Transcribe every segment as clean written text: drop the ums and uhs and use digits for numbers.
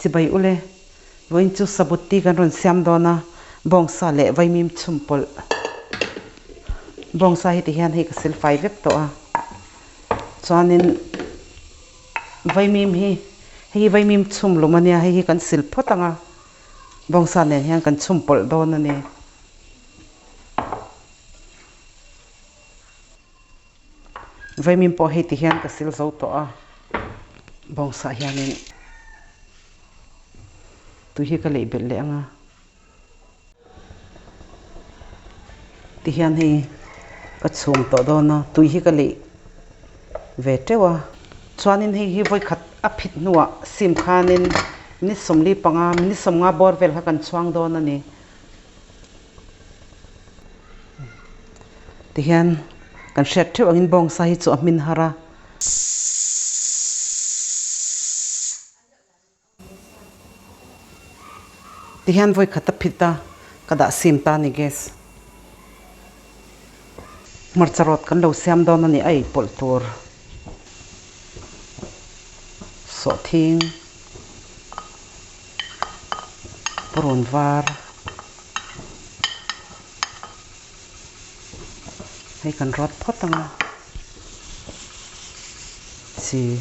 bay ule voin chu sabuti kan ron siamdona bawngsa le Vaimin chumpol bawngsa hi ti hian hi ka sil fai vek to a chuanin Vaimin hi Vaimin chum lumania hi kan sil photanga bawngsa nen hian kan chumpol don ani Vaimin po hi ti hian ka sil zo to a bawngsa hianin tu hi ka lei bel le anga ti hian hi ka chhum to dona tu hi ka lei ve tewa chuanin hi voi khat a phit nuwa sim khanin ni somli panga ni somnga borvel kha kan chuang don ani ti hian kan shet theu angin bawngsa hi chu amin hara ti hian voi khata phita kada sim ta ni gas Hmarcha Rawt kan lo Siamdan ani ai pol tur Sawhthing Purunvar hay kan Rawt photanga si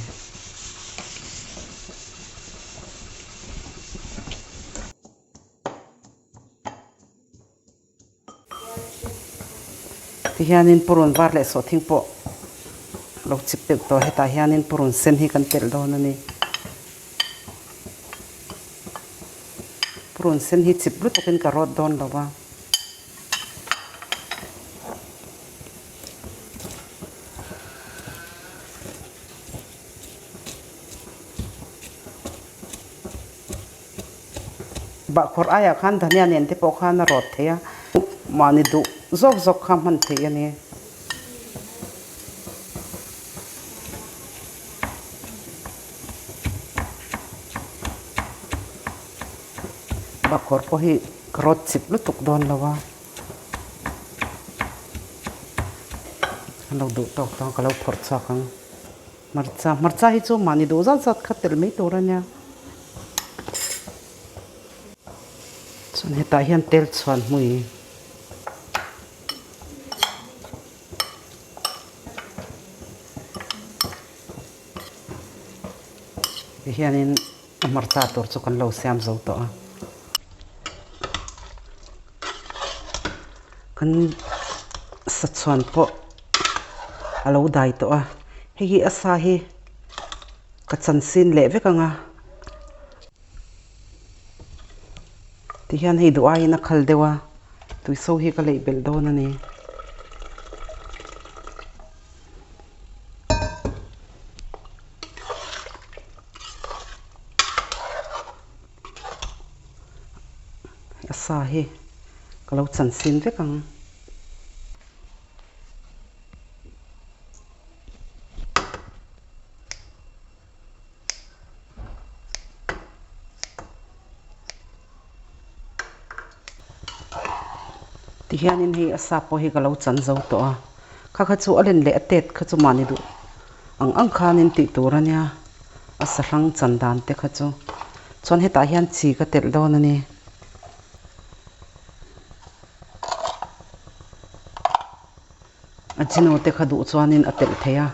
ti hianin Purunvar le Sawhthing po lo chip tel to heta hianin Purunsen hi kan tel don ani Purunsen hi chip lu tokin ka Rawt don lawa ba khor aya khan Dhania nen te po khan na Rawt theya mani du zok zok kham han the ani ba khor po hi Rawt chip lu tuk don lawa lo du tok tong ka lo phor cha khang Hmarcha hi chu mani du zat zat khatel mei turanya chun heta hian tel chuan hmui hianin Hmarcha tur chu kan lo siam zo to a kan sa chuan po alo dai to a hi asa hi ka chan sin le vekanga ti hian hi duai na khal dewa tui so hi ka lei bel don ani asa hi kalau chan sin vekang ti hianin hi asa po hi kalau chan zo to a kha chu alen le atet kha chu mani du ang khanin ti turania asa rang chandan te kha chu chon heta hian chi ka tel don ani achino te khadu chuanin atel theya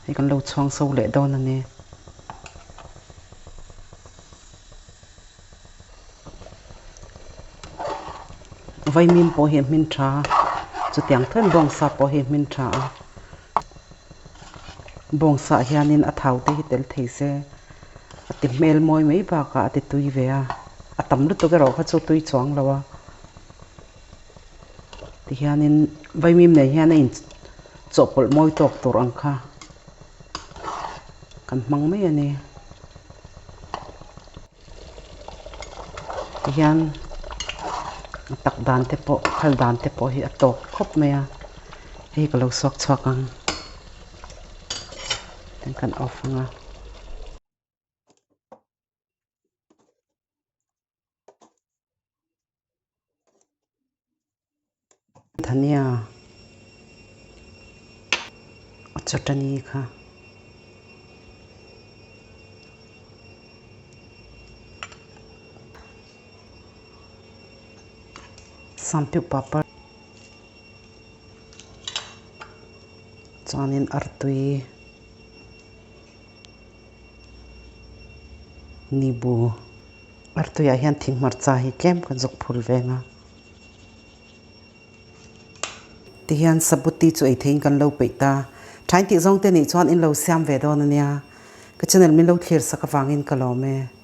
hi kan lo chuang so le don ani Vaimin po hi min tha chu tiang thon bawngsa po hi min tha bawngsa hianin a thau te hi tel thei se ati mel moi mei ba ka ati tui ve a atam lu to ge ro kha chu tui chuang lawa ti hianin Vaimin nei hianin chopol moi tok tur ang kha kan mang mai ani ti hian tak dan te po khal dan te po hi atok khop meya hi ka lo sok chwakang ten kan off nga Dhania chutney kha Sanpiau Papor chuanin Artui Nimbu Artui a hian Thinghmarcha hi tlem kan zok phul venga ti hian SABUTI chu ei thein kan lo peita thain ti zong te ni chuan in lo siam ve don ania ka channel min lo thlir saka wangin ka lo me